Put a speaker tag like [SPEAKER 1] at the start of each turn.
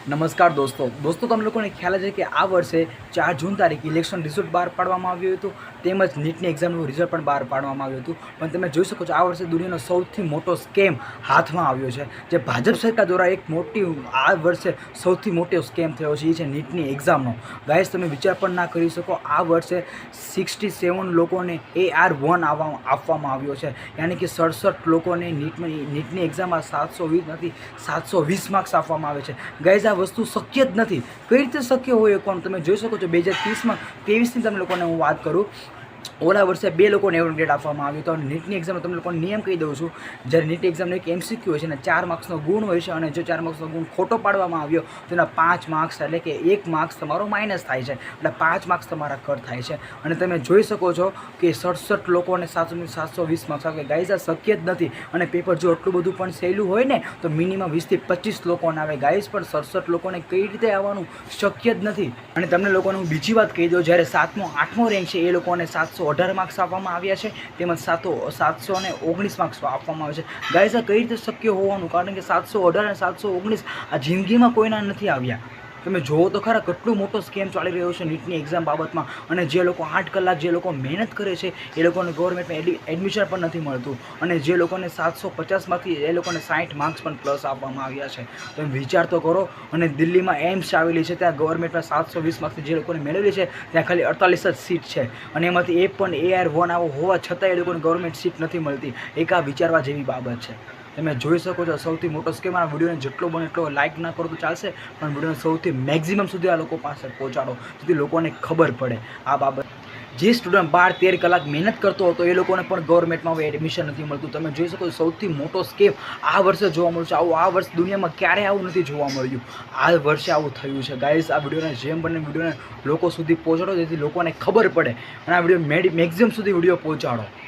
[SPEAKER 1] નમસ્કાર દોસ્તો તમને લોકોને ખ્યાલ છે કે આ વર્ષે 4 જૂન તારીખે ઇલેક્શન રિઝલ્ટ બહાર પાડવામાં આવ્યું હતું, તેમજ નીટની એક્ઝામનું રિઝલ્ટ પણ બહાર પાડવામાં આવ્યું હતું. પણ તમે જોઈ શકો છો આ વર્ષે દુનિયાનો સૌથી મોટો સ્કેમ હાથમાં આવ્યો છે, જે ભાજપ સરકાર દ્વારા એક મોટી આ વર્ષે સૌથી મોટો સ્કેમ થયો છે, એ છે નીટની એક્ઝામનો. ગાઈસ, તમે વિચાર પણ ના કરી શકો, આ વર્ષે 67 લોકોને AR1 આપવામાં આવ્યો છે, યાની કે 67 લોકોને નીટની એક્ઝામમાં 720 નથી 720 માર્ક્સ આપવામાં આવે છે. ગાઈઝ, આ વસ્તુ શક્ય જ નથી. કઈ રીતે શક્ય હોય કોણ? તમે જોઈ શકો છો 2023ની તમે લોકોને હું વાત કરું, ઓલા વર્ષે 2 લોકોને એવરેજ ગ્રેડ આપવામાં આવ્યું હતું. અને નીટની એક્ઝામનો તમને લોકોને નિયમ કહી દઉં છું. જ્યારે નીટ એક્ઝામનો એક MCQ હોય છે અને 4 માર્ક્સનો ગુણ હોય છે, અને જો 4 માર્ક્સનો ગુણ ખોટો પાડવામાં આવ્યો તો એના 5 માર્ક્સ, એટલે કે 1 માર્ક્સ તમારો માઇનસ થાય છે, એટલે 5 માર્ક્સ તમારા કટ થાય છે. અને તમે જોઈ શકો છો કે 67 લોકોને 720 માર્ક્સ આવે. ગાઈઝ, આ શક્ય જ નથી. અને પેપર જો એટલું બધું પણ સહેલું હોય ને તો મિનિમમ 20 થી 25 લોકોને આવે. ગાઈઝ, પણ 67 લોકોને કઈ રીતે આવવાનું? શક્ય જ નથી. અને તમને લોકોને હું બીજી વાત કહી દઉં, જ્યારે 7મો 8મો રેન્ક છે એ લોકોને 718 માર્ક્સ આપવામાં આવ્યા છે, તેમજ 719 માર્ક્સ આપવામાં આવે છે. ગાઈઝ, આ કઈ રીતે શક્ય હોવાનું? કારણ કે 718 અને 719 આ જિંદગીમાં કોઈના નથી આવ્યા. તમે જુઓ તો ખરા કેટલું મોટો સ્કેમ ચાલી રહ્યો છે નીટની એક્ઝામ બાબતમાં. અને જે લોકો 8 કલાક જે લોકો મહેનત કરે છે એ લોકોને ગવર્મેન્ટમાં એડમિશન પણ નથી મળતું, અને જે લોકોને 750માંથી એ લોકોને 60 માર્ક્સ પણ પ્લસ આપવામાં આવ્યા છે. તમે વિચાર તો કરો. અને દિલ્હીમાં એમ્સ આવેલી છે, ત્યાં ગવર્મેન્ટમાં 720 માર્ક્સથી જે લોકોને મેળવેલી છે ત્યાં ખાલી 48 જ સીટ છે, અને એમાંથી એ પણ AR1 આવો હોવા છતાં એ લોકોને ગવર્મેન્ટ સીટ નથી મળતી. એક આ વિચારવા જેવી બાબત છે. તમે જોઈ શકો છો સૌથી મોટો સ્કેમ. આ વિડીયોને જેટલો બને એટલો લાઇક ના કરો તો ચાલશે, પણ વિડીયોને સૌથી મેક્સિમમ સુધી આ લોકો પાસે પહોંચાડો, જેથી લોકોને ખબર પડે આ બાબત. જે સ્ટુડન્ટ 12-13 કલાક મહેનત કરતો હતો એ લોકોને પણ ગવર્મેન્ટમાં હવે એડમિશન નથી મળતું. તમે જોઈ શકો છો સૌથી મોટો સ્કેમ આ વર્ષે જોવા મળ્યું છે. આ વર્ષ દુનિયામાં ક્યારેય આવું નથી જોવા મળ્યું. આ વર્ષે આવું થયું છે. ગાઈઝ, આ વિડીયોને જેમ બને વિડીયોને લોકો સુધી પહોંચાડો, જેથી લોકોને ખબર પડે, અને આ વિડીયો મેક્સિમમ સુધી વિડીયો પહોંચાડો.